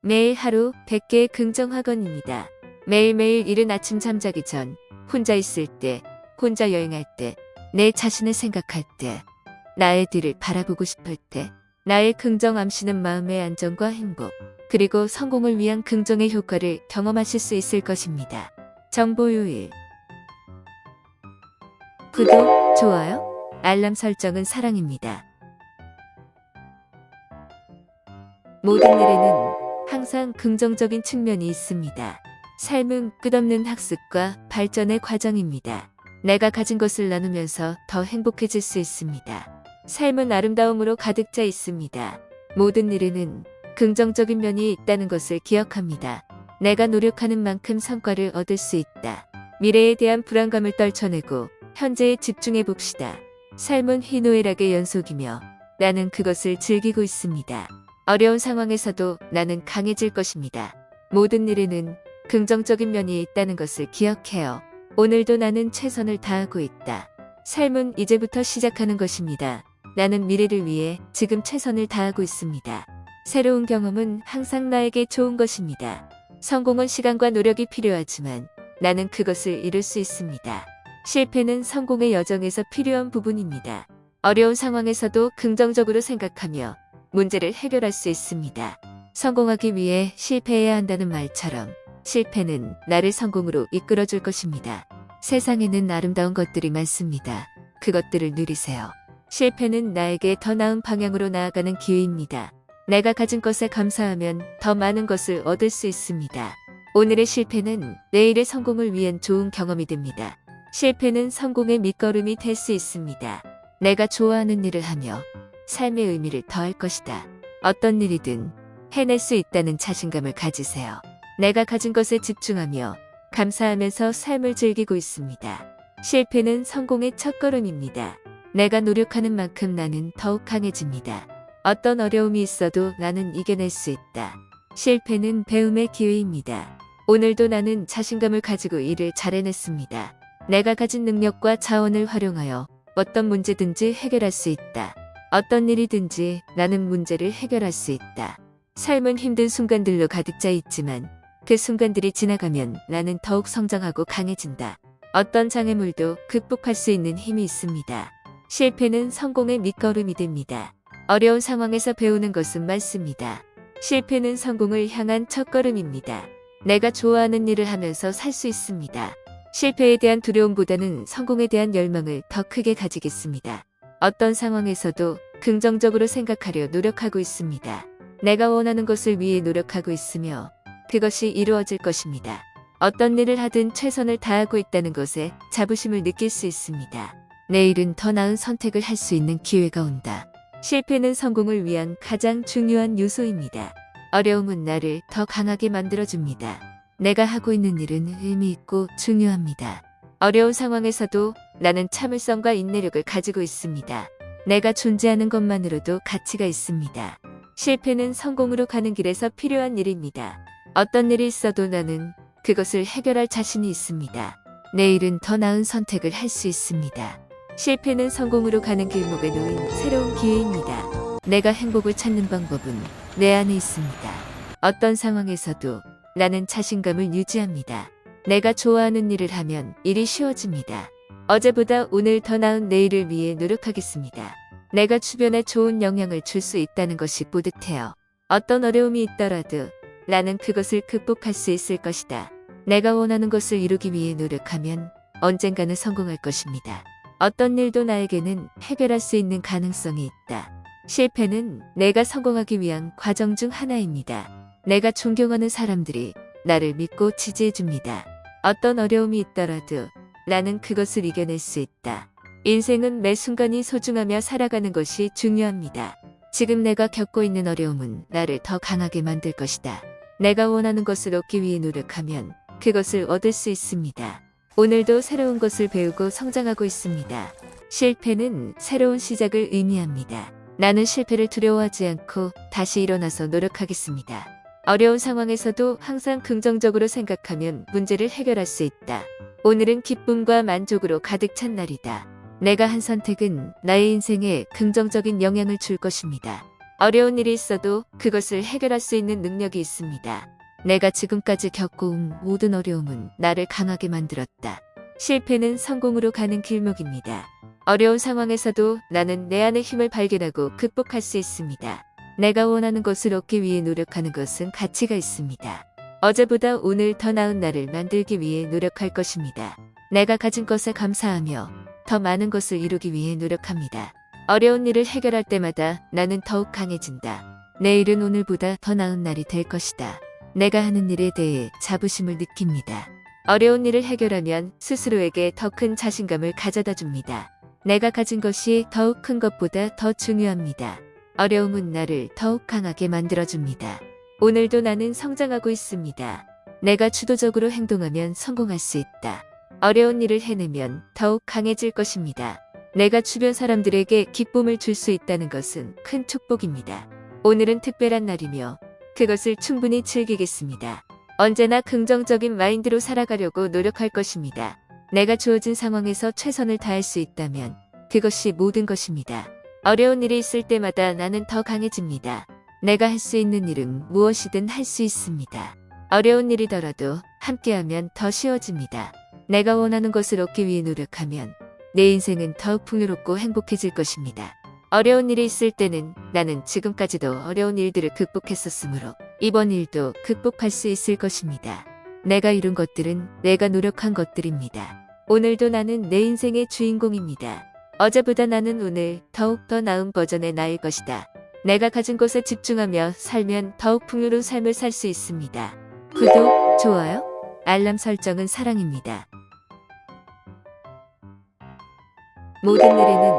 매일 하루 100개의 긍정학원입니다. 매일매일 이른 아침 잠자기 전, 혼자 있을 때, 혼자 여행할 때, 내 자신을 생각할 때, 나의 뒤를 바라보고 싶을 때, 나의 긍정 암시는 마음의 안정과 행복, 그리고 성공을 위한 긍정의 효과를 경험하실 수 있을 것입니다. 정보 요일. 구독, 좋아요, 알람 설정은 사랑입니다. 모든 일에는 항상 긍정적인 측면이 있습니다. 삶은 끝없는 학습과 발전의 과정입니다. 내가 가진 것을 나누면서 더 행복해질 수 있습니다. 삶은 아름다움으로 가득 차 있습니다. 모든 일에는 긍정적인 면이 있다는 것을 기억합니다. 내가 노력하는 만큼 성과를 얻을 수 있다. 미래에 대한 불안감을 떨쳐내고 현재에 집중해 봅시다. 삶은 희노애락의 연속이며 나는 그것을 즐기고 있습니다. 어려운 상황에서도 나는 강해질 것입니다. 모든 일에는 긍정적인 면이 있다는 것을 기억해요. 오늘도 나는 최선을 다하고 있다. 삶은 이제부터 시작하는 것입니다. 나는 미래를 위해 지금 최선을 다하고 있습니다. 새로운 경험은 항상 나에게 좋은 것입니다. 성공은 시간과 노력이 필요하지만 나는 그것을 이룰 수 있습니다. 실패는 성공의 여정에서 필요한 부분입니다. 어려운 상황에서도 긍정적으로 생각하며 문제를 해결할 수 있습니다. 성공하기 위해 실패해야 한다는 말처럼 실패는 나를 성공으로 이끌어줄 것입니다. 세상에는 아름다운 것들이 많습니다. 그것들을 누리세요. 실패는 나에게 더 나은 방향으로 나아가는 기회입니다. 내가 가진 것에 감사하면 더 많은 것을 얻을 수 있습니다. 오늘의 실패는 내일의 성공을 위한 좋은 경험이 됩니다. 실패는 성공의 밑거름이 될 수 있습니다. 내가 좋아하는 일을 하며 삶의 의미를 더할 것이다. 어떤 일이든 해낼 수 있다는 자신감을 가지세요. 내가 가진 것에 집중하며 감사하면서 삶을 즐기고 있습니다. 실패는 성공의 첫걸음입니다. 내가 노력하는 만큼 나는 더욱 강해집니다. 어떤 어려움이 있어도 나는 이겨낼 수 있다. 실패는 배움의 기회입니다. 오늘도 나는 자신감을 가지고 일을 잘 해냈습니다. 내가 가진 능력과 자원을 활용하여 어떤 문제든지 해결할 수 있다. 어떤 일이든지 나는 문제를 해결할 수 있다. 삶은 힘든 순간들로 가득 차 있지만 그 순간들이 지나가면 나는 더욱 성장하고 강해진다. 어떤 장애물도 극복할 수 있는 힘이 있습니다. 실패는 성공의 밑거름이 됩니다. 어려운 상황에서 배우는 것은 많습니다. 실패는 성공을 향한 첫걸음입니다. 내가 좋아하는 일을 하면서 살 수 있습니다. 실패에 대한 두려움보다는 성공에 대한 열망을 더 크게 가지겠습니다. 어떤 상황에서도 긍정적으로 생각하려 노력하고 있습니다. 내가 원하는 것을 위해 노력하고 있으며 그것이 이루어질 것입니다. 어떤 일을 하든 최선을 다하고 있다는 것에 자부심을 느낄 수 있습니다. 내일은 더 나은 선택을 할 수 있는 기회가 온다. 실패는 성공을 위한 가장 중요한 요소입니다. 어려움은 나를 더 강하게 만들어줍니다. 내가 하고 있는 일은 의미 있고 중요합니다. 어려운 상황에서도 나는 참을성과 인내력을 가지고 있습니다. 내가 존재하는 것만으로도 가치가 있습니다. 실패는 성공으로 가는 길에서 필요한 일입니다. 어떤 일이 있어도 나는 그것을 해결할 자신이 있습니다. 내일은 더 나은 선택을 할 수 있습니다. 실패는 성공으로 가는 길목에 놓인 새로운 기회입니다. 내가 행복을 찾는 방법은 내 안에 있습니다. 어떤 상황에서도 나는 자신감을 유지합니다. 내가 좋아하는 일을 하면 일이 쉬워집니다. 어제보다 오늘 더 나은 내일을 위해 노력하겠습니다. 내가 주변에 좋은 영향을 줄 수 있다는 것이 뿌듯해요. 어떤 어려움이 있더라도 나는 그것을 극복할 수 있을 것이다. 내가 원하는 것을 이루기 위해 노력하면 언젠가는 성공할 것입니다. 어떤 일도 나에게는 해결할 수 있는 가능성이 있다. 실패는 내가 성공하기 위한 과정 중 하나입니다. 내가 존경하는 사람들이 나를 믿고 지지해줍니다. 어떤 어려움이 있더라도 나는 그것을 이겨낼 수 있다. 인생은 매 순간이 소중하며 살아가는 것이 중요합니다. 지금 내가 겪고 있는 어려움은 나를 더 강하게 만들 것이다. 내가 원하는 것을 얻기 위해 노력하면 그것을 얻을 수 있습니다. 오늘도 새로운 것을 배우고 성장하고 있습니다. 실패는 새로운 시작을 의미합니다. 나는 실패를 두려워하지 않고 다시 일어나서 노력하겠습니다. 어려운 상황에서도 항상 긍정적으로 생각하면 문제를 해결할 수 있다. 오늘은 기쁨과 만족으로 가득 찬 날이다. 내가 한 선택은 나의 인생에 긍정적인 영향을 줄 것입니다. 어려운 일이 있어도 그것을 해결할 수 있는 능력이 있습니다. 내가 지금까지 겪어온 모든 어려움은 나를 강하게 만들었다. 실패는 성공으로 가는 길목입니다. 어려운 상황에서도 나는 내 안의 힘을 발견하고 극복할 수 있습니다. 내가 원하는 것을 얻기 위해 노력하는 것은 가치가 있습니다. 어제보다 오늘 더 나은 날을 만들기 위해 노력할 것입니다. 내가 가진 것에 감사하며 더 많은 것을 이루기 위해 노력합니다. 어려운 일을 해결할 때마다 나는 더욱 강해진다. 내일은 오늘보다 더 나은 날이 될 것이다. 내가 하는 일에 대해 자부심을 느낍니다. 어려운 일을 해결하면 스스로에게 더 큰 자신감을 가져다 줍니다. 내가 가진 것이 더욱 큰 것보다 더 중요합니다. 어려움은 나를 더욱 강하게 만들어줍니다. 오늘도 나는 성장하고 있습니다. 내가 주도적으로 행동하면 성공할 수 있다. 어려운 일을 해내면 더욱 강해질 것입니다. 내가 주변 사람들에게 기쁨을 줄 수 있다는 것은 큰 축복입니다. 오늘은 특별한 날이며 그것을 충분히 즐기겠습니다. 언제나 긍정적인 마인드로 살아가려고 노력할 것입니다. 내가 주어진 상황에서 최선을 다할 수 있다면 그것이 모든 것입니다. 어려운 일이 있을 때마다 나는 더 강해집니다. 내가 할 수 있는 일은 무엇이든 할 수 있습니다. 어려운 일이더라도 함께하면 더 쉬워집니다. 내가 원하는 것을 얻기 위해 노력하면 내 인생은 더욱 풍요롭고 행복해질 것입니다. 어려운 일이 있을 때는 나는 지금까지도 어려운 일들을 극복했었으므로 이번 일도 극복할 수 있을 것입니다. 내가 이룬 것들은 내가 노력한 것들입니다. 오늘도 나는 내 인생의 주인공입니다. 어제보다 나는 오늘 더욱 더 나은 버전의 나일 것이다. 내가 가진 것에 집중하며 살면 더욱 풍요로운 삶을 살 수 있습니다. 구독, 좋아요, 알람 설정은 사랑입니다. 모든 일에는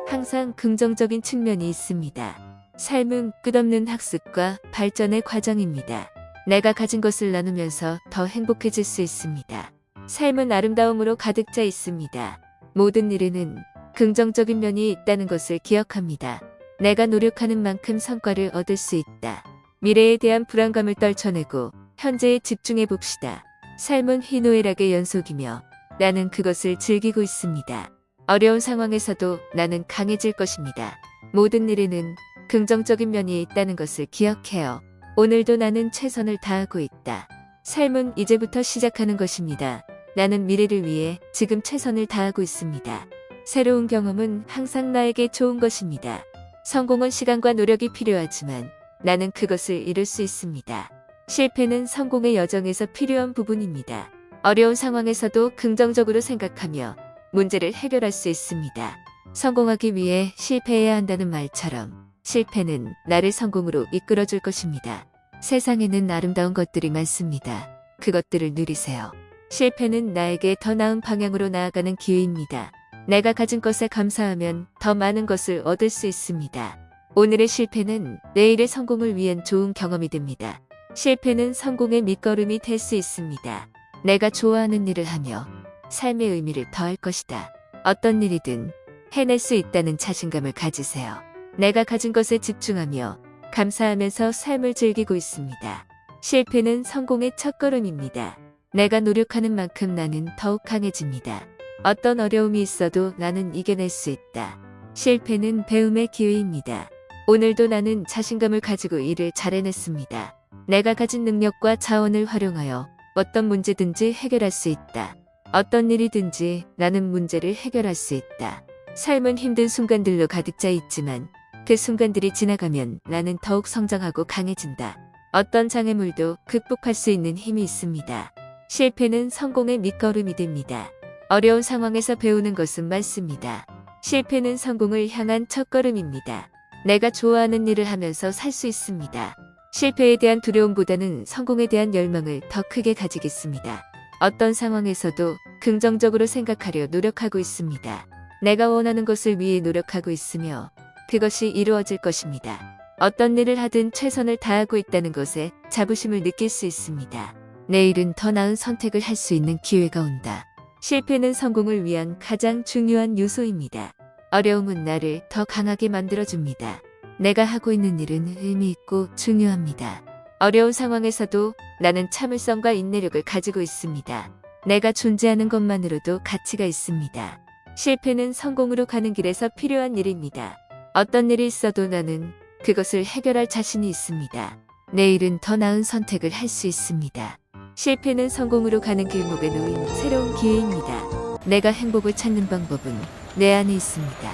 항상 긍정적인 측면이 있습니다. 삶은 끝없는 학습과 발전의 과정입니다. 내가 가진 것을 나누면서 더 행복해질 수 있습니다. 삶은 아름다움으로 가득 차 있습니다. 모든 일에는 긍정적인 면이 있다는 것을 기억합니다. 내가 노력하는 만큼 성과를 얻을 수 있다. 미래에 대한 불안감을 떨쳐내고 현재에 집중해 봅시다. 삶은 희노애락의 연속이며 나는 그것을 즐기고 있습니다. 어려운 상황에서도 나는 강해질 것입니다. 모든 일에는 긍정적인 면이 있다는 것을 기억해요. 오늘도 나는 최선을 다하고 있다. 삶은 이제부터 시작하는 것입니다. 나는 미래를 위해 지금 최선을 다하고 있습니다. 새로운 경험은 항상 나에게 좋은 것입니다. 성공은 시간과 노력이 필요하지만 나는 그것을 이룰 수 있습니다. 실패는 성공의 여정에서 필요한 부분입니다. 어려운 상황에서도 긍정적으로 생각하며 문제를 해결할 수 있습니다. 성공하기 위해 실패해야 한다는 말처럼 실패는 나를 성공으로 이끌어줄 것입니다. 세상에는 아름다운 것들이 많습니다. 그것들을 누리세요. 실패는 나에게 더 나은 방향으로 나아가는 기회입니다. 내가 가진 것에 감사하면 더 많은 것을 얻을 수 있습니다. 오늘의 실패는 내일의 성공을 위한 좋은 경험이 됩니다. 실패는 성공의 밑거름이 될 수 있습니다. 내가 좋아하는 일을 하며 삶의 의미를 더할 것이다. 어떤 일이든 해낼 수 있다는 자신감을 가지세요. 내가 가진 것에 집중하며 감사하면서 삶을 즐기고 있습니다. 실패는 성공의 첫걸음입니다. 내가 노력하는 만큼 나는 더욱 강해집니다. 어떤 어려움이 있어도 나는 이겨낼 수 있다. 실패는 배움의 기회입니다. 오늘도 나는 자신감을 가지고 일을 잘 해냈습니다. 내가 가진 능력과 자원을 활용하여 어떤 문제든지 해결할 수 있다. 어떤 일이든지 나는 문제를 해결할 수 있다. 삶은 힘든 순간들로 가득 차 있지만 그 순간들이 지나가면 나는 더욱 성장하고 강해진다. 어떤 장애물도 극복할 수 있는 힘이 있습니다. 실패는 성공의 밑거름이 됩니다. 어려운 상황에서 배우는 것은 많습니다. 실패는 성공을 향한 첫걸음입니다. 내가 좋아하는 일을 하면서 살 수 있습니다. 실패에 대한 두려움보다는 성공에 대한 열망을 더 크게 가지겠습니다. 어떤 상황에서도 긍정적으로 생각하려 노력하고 있습니다. 내가 원하는 것을 위해 노력하고 있으며 그것이 이루어질 것입니다. 어떤 일을 하든 최선을 다하고 있다는 것에 자부심을 느낄 수 있습니다. 내일은 더 나은 선택을 할 수 있는 기회가 온다. 실패는 성공을 위한 가장 중요한 요소입니다. 어려움은 나를 더 강하게 만들어줍니다. 내가 하고 있는 일은 의미 있고 중요합니다. 어려운 상황에서도 나는 참을성과 인내력을 가지고 있습니다. 내가 존재하는 것만으로도 가치가 있습니다. 실패는 성공으로 가는 길에서 필요한 일입니다. 어떤 일이 있어도 나는 그것을 해결할 자신이 있습니다. 내일은 더 나은 선택을 할 수 있습니다. 실패는 성공으로 가는 길목에 놓인 새로운 기회입니다. 내가 행복을 찾는 방법은 내 안에 있습니다.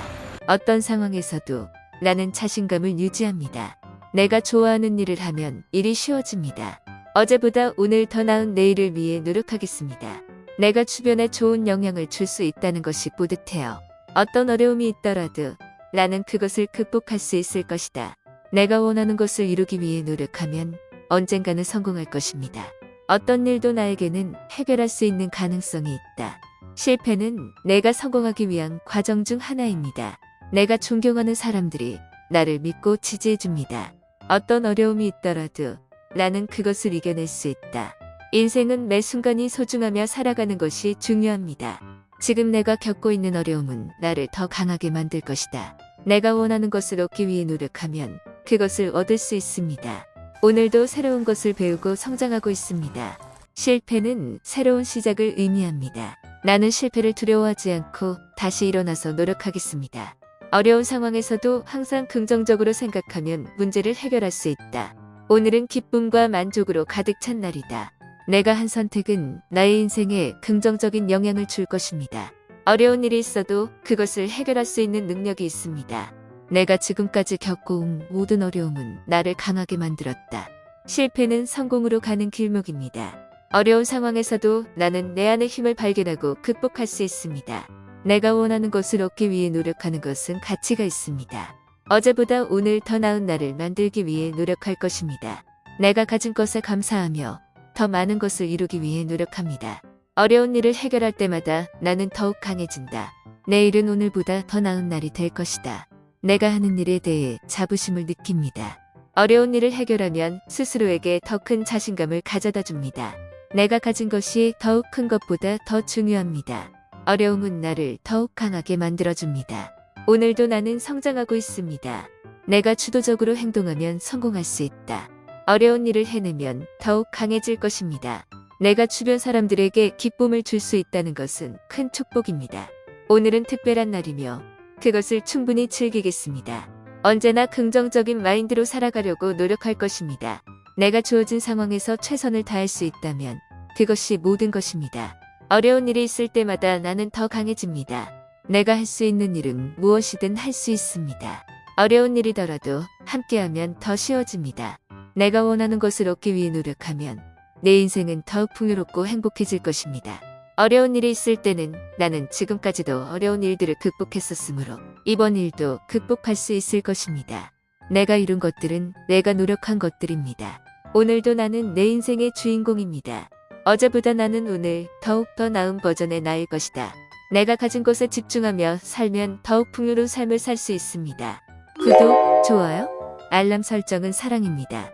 어떤 상황에서도 나는 자신감을 유지합니다. 내가 좋아하는 일을 하면 일이 쉬워집니다. 어제보다 오늘 더 나은 내일을 위해 노력하겠습니다. 내가 주변에 좋은 영향을 줄 수 있다는 것이 뿌듯해요. 어떤 어려움이 있더라도 나는 그것을 극복할 수 있을 것이다. 내가 원하는 것을 이루기 위해 노력하면 언젠가는 성공할 것입니다. 어떤 일도 나에게는 해결할 수 있는 가능성이 있다. 실패는 내가 성공하기 위한 과정 중 하나입니다. 내가 존경하는 사람들이 나를 믿고 지지해줍니다. 어떤 어려움이 있더라도 나는 그것을 이겨낼 수 있다. 인생은 매 순간이 소중하며 살아가는 것이 중요합니다. 지금 내가 겪고 있는 어려움은 나를 더 강하게 만들 것이다. 내가 원하는 것을 얻기 위해 노력하면 그것을 얻을 수 있습니다. 오늘도 새로운 것을 배우고 성장하고 있습니다. 실패는 새로운 시작을 의미합니다. 나는 실패를 두려워하지 않고 다시 일어나서 노력하겠습니다. 어려운 상황에서도 항상 긍정적으로 생각하면 문제를 해결할 수 있다. 오늘은 기쁨과 만족으로 가득 찬 날이다. 내가 한 선택은 나의 인생에 긍정적인 영향을 줄 것입니다. 어려운 일이 있어도 그것을 해결할 수 있는 능력이 있습니다. 내가 지금까지 겪어온 모든 어려움은 나를 강하게 만들었다. 실패는 성공으로 가는 길목입니다. 어려운 상황에서도 나는 내 안의 힘을 발견하고 극복할 수 있습니다. 내가 원하는 것을 얻기 위해 노력하는 것은 가치가 있습니다. 어제보다 오늘 더 나은 날을 만들기 위해 노력할 것입니다. 내가 가진 것에 감사하며 더 많은 것을 이루기 위해 노력합니다. 어려운 일을 해결할 때마다 나는 더욱 강해진다. 내일은 오늘보다 더 나은 날이 될 것이다. 내가 하는 일에 대해 자부심을 느낍니다. 어려운 일을 해결하면 스스로에게 더 큰 자신감을 가져다 줍니다. 내가 가진 것이 더욱 큰 것보다 더 중요합니다. 어려움은 나를 더욱 강하게 만들어줍니다. 오늘도 나는 성장하고 있습니다. 내가 주도적으로 행동하면 성공할 수 있다. 어려운 일을 해내면 더욱 강해질 것입니다. 내가 주변 사람들에게 기쁨을 줄 수 있다는 것은 큰 축복입니다. 오늘은 특별한 날이며 그것을 충분히 즐기겠습니다. 언제나 긍정적인 마인드로 살아가려고 노력할 것입니다. 내가 주어진 상황에서 최선을 다할 수 있다면 그것이 모든 것입니다. 어려운 일이 있을 때마다 나는 더 강해집니다. 내가 할 수 있는 일은 무엇이든 할 수 있습니다. 어려운 일이더라도 함께하면 더 쉬워집니다. 내가 원하는 것을 얻기 위해 노력하면 내 인생은 더욱 풍요롭고 행복해질 것입니다. 어려운 일이 있을 때는 나는 지금까지도 어려운 일들을 극복했었으므로 이번 일도 극복할 수 있을 것입니다. 내가 이룬 것들은 내가 노력한 것들입니다. 오늘도 나는 내 인생의 주인공입니다. 어제보다 나는 오늘 더욱 더 나은 버전의 나일 것이다. 내가 가진 것에 집중하며 살면 더욱 풍요로운 삶을 살 수 있습니다. 구독, 좋아요, 알람 설정은 사랑입니다.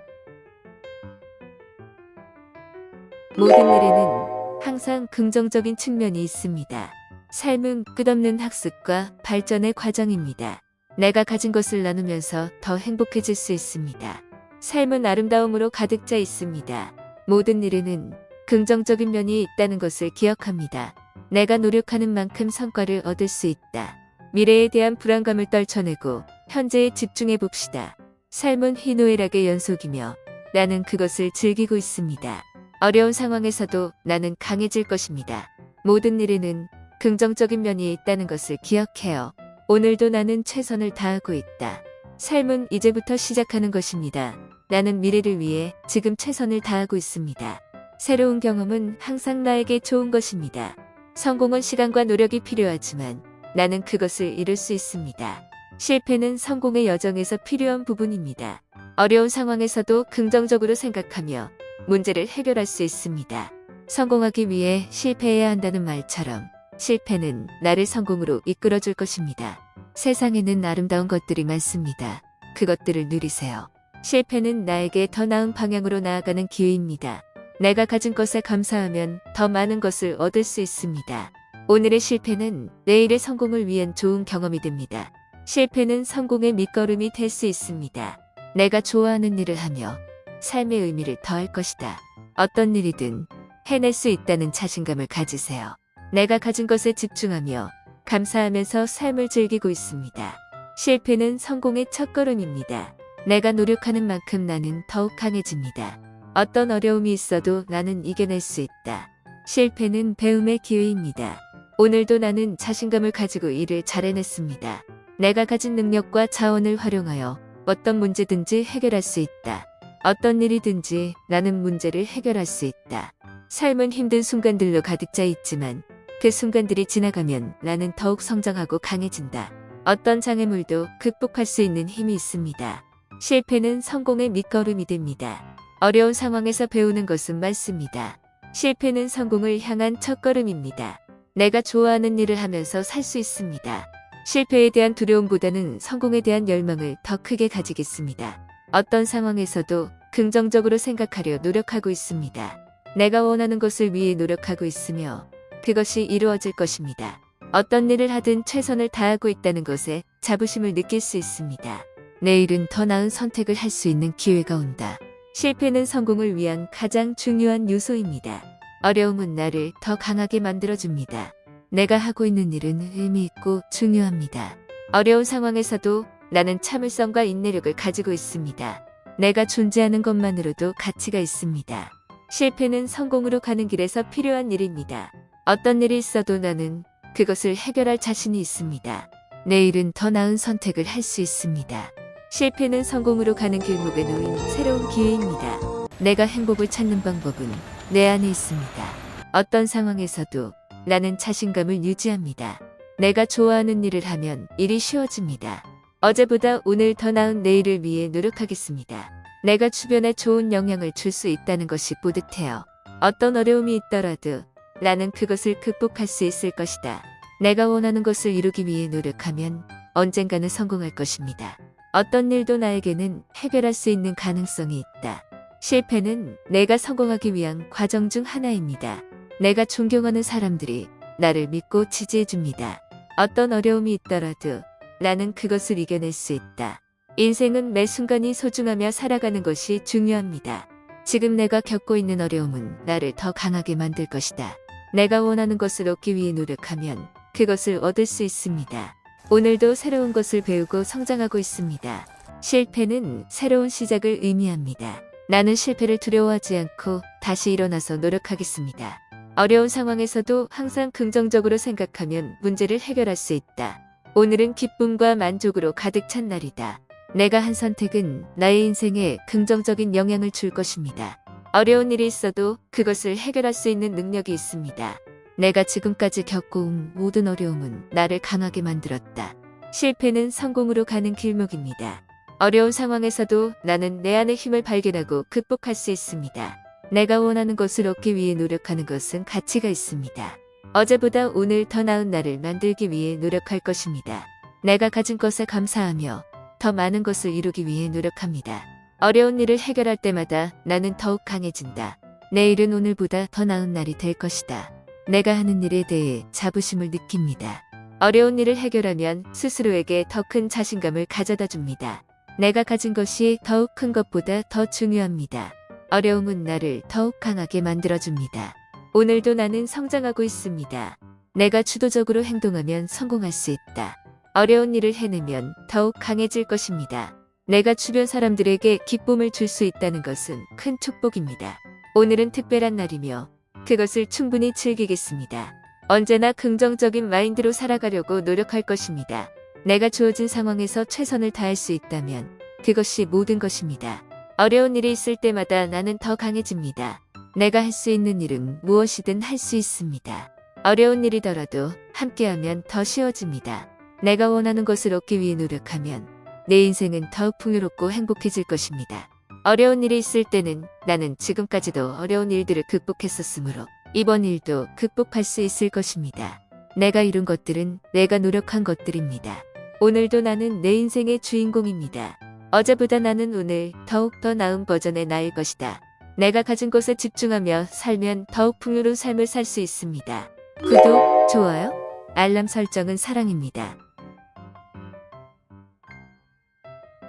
모든 일에는 항상 긍정적인 측면이 있습니다. 삶은 끝없는 학습과 발전의 과정입니다. 내가 가진 것을 나누면서 더 행복해질 수 있습니다. 삶은 아름다움으로 가득 차 있습니다. 모든 일에는 긍정적인 면이 있다는 것을 기억합니다. 내가 노력하는 만큼 성과를 얻을 수 있다. 미래에 대한 불안감을 떨쳐내고 현재에 집중해 봅시다. 삶은 희노애락의 연속이며 나는 그것을 즐기고 있습니다. 어려운 상황에서도 나는 강해질 것입니다. 모든 일에는 긍정적인 면이 있다는 것을 기억해요. 오늘도 나는 최선을 다하고 있다. 삶은 이제부터 시작하는 것입니다. 나는 미래를 위해 지금 최선을 다하고 있습니다. 새로운 경험은 항상 나에게 좋은 것입니다. 성공은 시간과 노력이 필요하지만 나는 그것을 이룰 수 있습니다. 실패는 성공의 여정에서 필요한 부분입니다. 어려운 상황에서도 긍정적으로 생각하며 문제를 해결할 수 있습니다. 성공하기 위해 실패해야 한다는 말처럼 실패는 나를 성공으로 이끌어줄 것입니다. 세상에는 아름다운 것들이 많습니다. 그것들을 누리세요. 실패는 나에게 더 나은 방향으로 나아가는 기회입니다. 내가 가진 것에 감사하면 더 많은 것을 얻을 수 있습니다. 오늘의 실패는 내일의 성공을 위한 좋은 경험이 됩니다. 실패는 성공의 밑거름이 될 수 있습니다. 내가 좋아하는 일을 하며 삶의 의미를 더할 것이다. 어떤 일이든 해낼 수 있다는 자신감을 가지세요. 내가 가진 것에 집중하며 감사하면서 삶을 즐기고 있습니다. 실패는 성공의 첫걸음입니다. 내가 노력하는 만큼 나는 더욱 강해집니다. 어떤 어려움이 있어도 나는 이겨낼 수 있다. 실패는 배움의 기회입니다. 오늘도 나는 자신감을 가지고 일을 잘 해냈습니다. 내가 가진 능력과 자원을 활용하여 어떤 문제든지 해결할 수 있다. 어떤 일이든지 나는 문제를 해결할 수 있다. 삶은 힘든 순간들로 가득 차 있지만 그 순간들이 지나가면 나는 더욱 성장하고 강해진다. 어떤 장애물도 극복할 수 있는 힘이 있습니다. 실패는 성공의 밑거름이 됩니다. 어려운 상황에서 배우는 것은 많습니다. 실패는 성공을 향한 첫걸음입니다. 내가 좋아하는 일을 하면서 살 수 있습니다. 실패에 대한 두려움보다는 성공에 대한 열망을 더 크게 가지겠습니다. 어떤 상황에서도 긍정적으로 생각하려 노력하고 있습니다. 내가 원하는 것을 위해 노력하고 있으며 그것이 이루어질 것입니다. 어떤 일을 하든 최선을 다하고 있다는 것에 자부심을 느낄 수 있습니다. 내일은 더 나은 선택을 할 수 있는 기회가 온다. 실패는 성공을 위한 가장 중요한 요소입니다. 어려움은 나를 더 강하게 만들어줍니다. 내가 하고 있는 일은 의미 있고 중요합니다. 어려운 상황에서도 나는 참을성과 인내력을 가지고 있습니다. 내가 존재하는 것만으로도 가치가 있습니다. 실패는 성공으로 가는 길에서 필요한 일입니다. 어떤 일이 있어도 나는 그것을 해결할 자신이 있습니다. 내일은 더 나은 선택을 할 수 있습니다. 실패는 성공으로 가는 길목에 놓인 새로운 기회입니다. 내가 행복을 찾는 방법은 내 안에 있습니다. 어떤 상황에서도 나는 자신감을 유지합니다. 내가 좋아하는 일을 하면 일이 쉬워집니다. 어제보다 오늘 더 나은 내일을 위해 노력하겠습니다. 내가 주변에 좋은 영향을 줄 수 있다는 것이 뿌듯해요. 어떤 어려움이 있더라도 나는 그것을 극복할 수 있을 것이다. 내가 원하는 것을 이루기 위해 노력하면 언젠가는 성공할 것입니다. 어떤 일도 나에게는 해결할 수 있는 가능성이 있다. 실패는 내가 성공하기 위한 과정 중 하나입니다. 내가 존경하는 사람들이 나를 믿고 지지해줍니다. 어떤 어려움이 있더라도 나는 그것을 이겨낼 수 있다. 인생은 매 순간이 소중하며 살아가는 것이 중요합니다. 지금 내가 겪고 있는 어려움은 나를 더 강하게 만들 것이다. 내가 원하는 것을 얻기 위해 노력하면 그것을 얻을 수 있습니다. 오늘도 새로운 것을 배우고 성장하고 있습니다. 실패는 새로운 시작을 의미합니다. 나는 실패를 두려워하지 않고 다시 일어나서 노력하겠습니다. 어려운 상황에서도 항상 긍정적으로 생각하면 문제를 해결할 수 있다. 오늘은 기쁨과 만족으로 가득 찬 날이다. 내가 한 선택은 나의 인생에 긍정적인 영향을 줄 것입니다. 어려운 일이 있어도 그것을 해결할 수 있는 능력이 있습니다. 내가 지금까지 겪어온 모든 어려움은 나를 강하게 만들었다. 실패는 성공으로 가는 길목입니다. 어려운 상황에서도 나는 내 안의 힘을 발견하고 극복할 수 있습니다. 내가 원하는 것을 얻기 위해 노력하는 것은 가치가 있습니다. 어제보다 오늘 더 나은 날을 만들기 위해 노력할 것입니다. 내가 가진 것에 감사하며 더 많은 것을 이루기 위해 노력합니다. 어려운 일을 해결할 때마다 나는 더욱 강해진다. 내일은 오늘보다 더 나은 날이 될 것이다. 내가 하는 일에 대해 자부심을 느낍니다. 어려운 일을 해결하면 스스로에게 더 큰 자신감을 가져다 줍니다. 내가 가진 것이 더욱 큰 것보다 더 중요합니다. 어려움은 나를 더욱 강하게 만들어줍니다. 오늘도 나는 성장하고 있습니다. 내가 주도적으로 행동하면 성공할 수 있다. 어려운 일을 해내면 더욱 강해질 것입니다. 내가 주변 사람들에게 기쁨을 줄 수 있다는 것은 큰 축복입니다. 오늘은 특별한 날이며 그것을 충분히 즐기겠습니다. 언제나 긍정적인 마인드로 살아가려고 노력할 것입니다. 내가 주어진 상황에서 최선을 다할 수 있다면 그것이 모든 것입니다. 어려운 일이 있을 때마다 나는 더 강해집니다. 내가 할 수 있는 일은 무엇이든 할 수 있습니다. 어려운 일이더라도 함께하면 더 쉬워집니다. 내가 원하는 것을 얻기 위해 노력하면 내 인생은 더욱 풍요롭고 행복해질 것입니다. 어려운 일이 있을 때는 나는 지금까지도 어려운 일들을 극복했었으므로 이번 일도 극복할 수 있을 것입니다. 내가 이룬 것들은 내가 노력한 것들입니다. 오늘도 나는 내 인생의 주인공입니다. 어제보다 나는 오늘 더욱 더 나은 버전의 나일 것이다. 내가 가진 것에 집중하며 살면 더욱 풍요로운 삶을 살 수 있습니다. 구독, 좋아요, 알람 설정은 사랑입니다.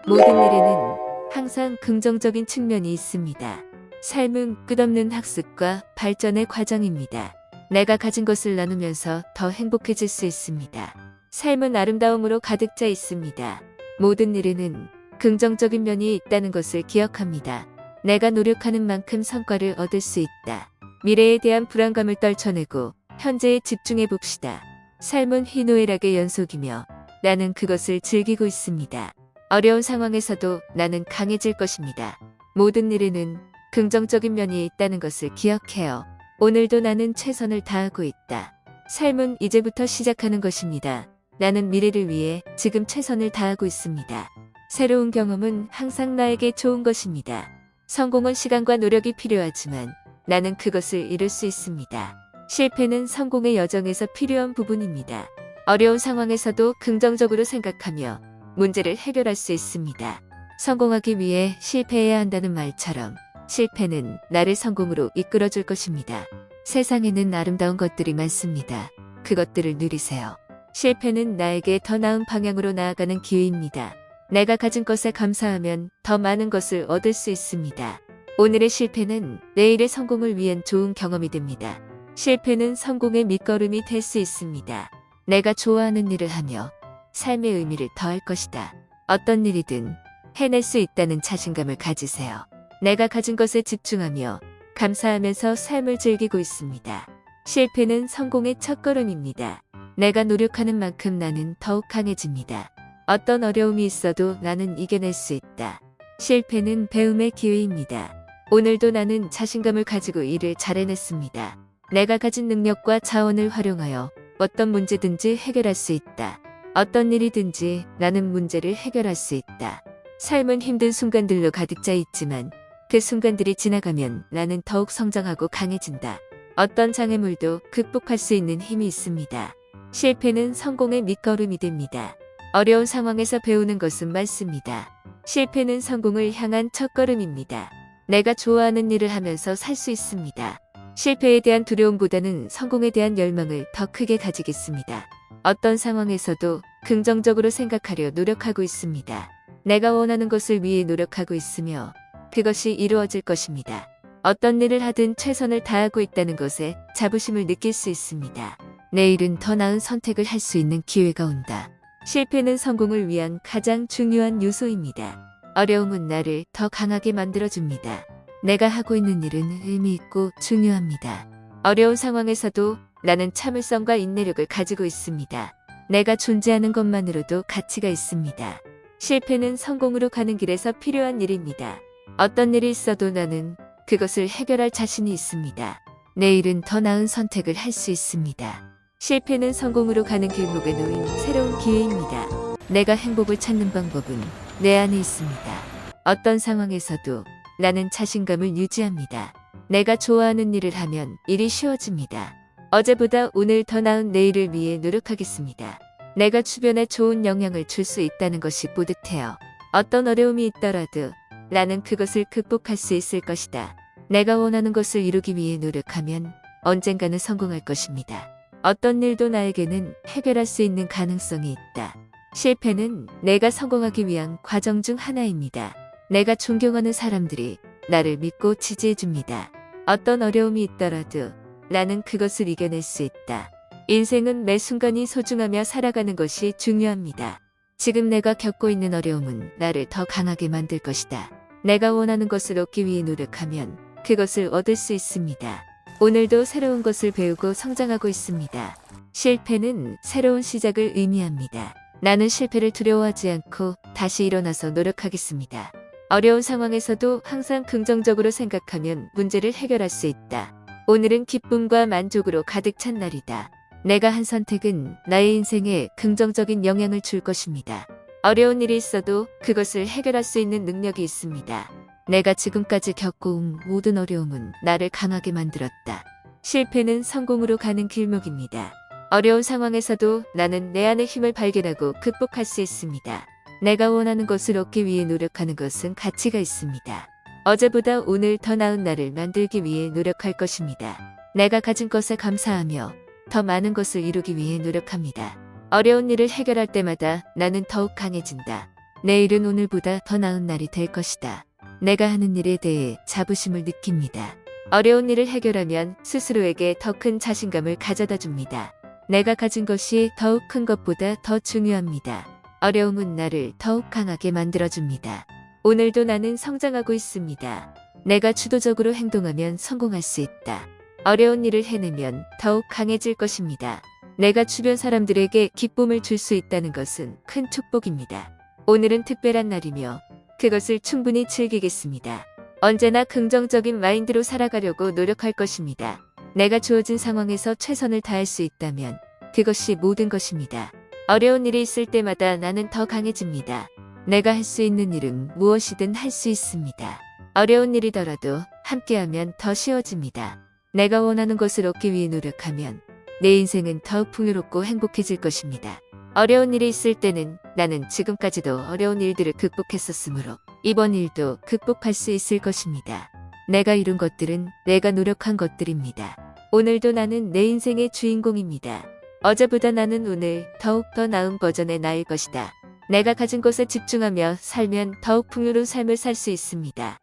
모든 일에는 항상 긍정적인 측면이 있습니다. 삶은 끝없는 학습과 발전의 과정입니다. 내가 가진 것을 나누면서 더 행복해질 수 있습니다. 삶은 아름다움으로 가득 차 있습니다. 모든 일에는 긍정적인 면이 있다는 것을 기억합니다. 내가 노력하는 만큼 성과를 얻을 수 있다. 미래에 대한 불안감을 떨쳐내고 현재에 집중해 봅시다. 삶은 희노애락의 연속이며 나는 그것을 즐기고 있습니다. 어려운 상황에서도 나는 강해질 것입니다. 모든 일에는 긍정적인 면이 있다는 것을 기억해요. 오늘도 나는 최선을 다하고 있다. 삶은 이제부터 시작하는 것입니다. 나는 미래를 위해 지금 최선을 다하고 있습니다. 새로운 경험은 항상 나에게 좋은 것입니다. 성공은 시간과 노력이 필요하지만 나는 그것을 이룰 수 있습니다. 실패는 성공의 여정에서 필요한 부분입니다. 어려운 상황에서도 긍정적으로 생각하며 문제를 해결할 수 있습니다. 성공하기 위해 실패해야 한다는 말처럼 실패는 나를 성공으로 이끌어줄 것입니다. 세상에는 아름다운 것들이 많습니다. 그것들을 누리세요. 실패는 나에게 더 나은 방향으로 나아가는 기회입니다. 내가 가진 것에 감사하면 더 많은 것을 얻을 수 있습니다. 오늘의 실패는 내일의 성공을 위한 좋은 경험이 됩니다. 실패는 성공의 밑거름이 될 수 있습니다. 내가 좋아하는 일을 하며 삶의 의미를 더할 것이다. 어떤 일이든 해낼 수 있다는 자신감을 가지세요. 내가 가진 것에 집중하며 감사하면서 삶을 즐기고 있습니다. 실패는 성공의 첫걸음입니다. 내가 노력하는 만큼 나는 더욱 강해집니다. 어떤 어려움이 있어도 나는 이겨낼 수 있다. 실패는 배움의 기회입니다. 오늘도 나는 자신감을 가지고 일을 잘 해냈습니다. 내가 가진 능력과 자원을 활용하여 어떤 문제든지 해결할 수 있다. 어떤 일이든지 나는 문제를 해결할 수 있다. 삶은 힘든 순간들로 가득 차 있지만 그 순간들이 지나가면 나는 더욱 성장하고 강해진다. 어떤 장애물도 극복할 수 있는 힘이 있습니다. 실패는 성공의 밑거름이 됩니다. 어려운 상황에서 배우는 것은 많습니다. 실패는 성공을 향한 첫걸음입니다. 내가 좋아하는 일을 하면서 살 수 있습니다. 실패에 대한 두려움보다는 성공에 대한 열망을 더 크게 가지겠습니다. 어떤 상황에서도 긍정적으로 생각하려 노력하고 있습니다. 내가 원하는 것을 위해 노력하고 있으며 그것이 이루어질 것입니다. 어떤 일을 하든 최선을 다하고 있다는 것에 자부심을 느낄 수 있습니다. 내일은 더 나은 선택을 할 수 있는 기회가 온다. 실패는 성공을 위한 가장 중요한 요소입니다. 어려움은 나를 더 강하게 만들어줍니다. 내가 하고 있는 일은 의미 있고 중요합니다. 어려운 상황에서도 나는 참을성과 인내력을 가지고 있습니다. 내가 존재하는 것만으로도 가치가 있습니다. 실패는 성공으로 가는 길에서 필요한 일입니다. 어떤 일이 있어도 나는 그것을 해결할 자신이 있습니다. 내일은 더 나은 선택을 할 수 있습니다. 실패는 성공으로 가는 길목에 놓인 새로운 기회입니다. 내가 행복을 찾는 방법은 내 안에 있습니다. 어떤 상황에서도 나는 자신감을 유지합니다. 내가 좋아하는 일을 하면 일이 쉬워집니다. 어제보다 오늘 더 나은 내일을 위해 노력하겠습니다. 내가 주변에 좋은 영향을 줄 수 있다는 것이 뿌듯해요. 어떤 어려움이 있더라도 나는 그것을 극복할 수 있을 것이다. 내가 원하는 것을 이루기 위해 노력하면 언젠가는 성공할 것입니다. 어떤 일도 나에게는 해결할 수 있는 가능성이 있다. 실패는 내가 성공하기 위한 과정 중 하나입니다. 내가 존경하는 사람들이 나를 믿고 지지해줍니다. 어떤 어려움이 있더라도 나는 그것을 이겨낼 수 있다. 인생은 매 순간이 소중하며 살아가는 것이 중요합니다. 지금 내가 겪고 있는 어려움은 나를 더 강하게 만들 것이다. 내가 원하는 것을 얻기 위해 노력하면 그것을 얻을 수 있습니다. 오늘도 새로운 것을 배우고 성장하고 있습니다. 실패는 새로운 시작을 의미합니다. 나는 실패를 두려워하지 않고 다시 일어나서 노력하겠습니다. 어려운 상황에서도 항상 긍정적으로 생각하면 문제를 해결할 수 있다. 오늘은 기쁨과 만족으로 가득 찬 날이다. 내가 한 선택은 나의 인생에 긍정적인 영향을 줄 것입니다. 어려운 일이 있어도 그것을 해결할 수 있는 능력이 있습니다. 내가 지금까지 겪어온 모든 어려움은 나를 강하게 만들었다. 실패는 성공으로 가는 길목입니다. 어려운 상황에서도 나는 내 안의 힘을 발견하고 극복할 수 있습니다. 내가 원하는 것을 얻기 위해 노력하는 것은 가치가 있습니다. 어제보다 오늘 더 나은 날을 만들기 위해 노력할 것입니다. 내가 가진 것에 감사하며 더 많은 것을 이루기 위해 노력합니다. 어려운 일을 해결할 때마다 나는 더욱 강해진다. 내일은 오늘보다 더 나은 날이 될 것이다. 내가 하는 일에 대해 자부심을 느낍니다. 어려운 일을 해결하면 스스로에게 더 큰 자신감을 가져다 줍니다. 내가 가진 것이 더욱 큰 것보다 더 중요합니다. 어려움은 나를 더욱 강하게 만들어줍니다. 오늘도 나는 성장하고 있습니다. 내가 주도적으로 행동하면 성공할 수 있다. 어려운 일을 해내면 더욱 강해질 것입니다. 내가 주변 사람들에게 기쁨을 줄 수 있다는 것은 큰 축복입니다. 오늘은 특별한 날이며 그것을 충분히 즐기겠습니다. 언제나 긍정적인 마인드로 살아가려고 노력할 것입니다. 내가 주어진 상황에서 최선을 다할 수 있다면 그것이 모든 것입니다. 어려운 일이 있을 때마다 나는 더 강해집니다. 내가 할 수 있는 일은 무엇이든 할 수 있습니다. 어려운 일이더라도 함께하면 더 쉬워집니다. 내가 원하는 것을 얻기 위해 노력하면 내 인생은 더욱 풍요롭고 행복해질 것입니다. 어려운 일이 있을 때는 나는 지금까지도 어려운 일들을 극복했었으므로 이번 일도 극복할 수 있을 것입니다. 내가 이룬 것들은 내가 노력한 것들입니다. 오늘도 나는 내 인생의 주인공입니다. 어제보다 나는 오늘 더욱 더 나은 버전의 나일 것이다. 내가 가진 것에 집중하며 살면 더욱 풍요로운 삶을 살 수 있습니다.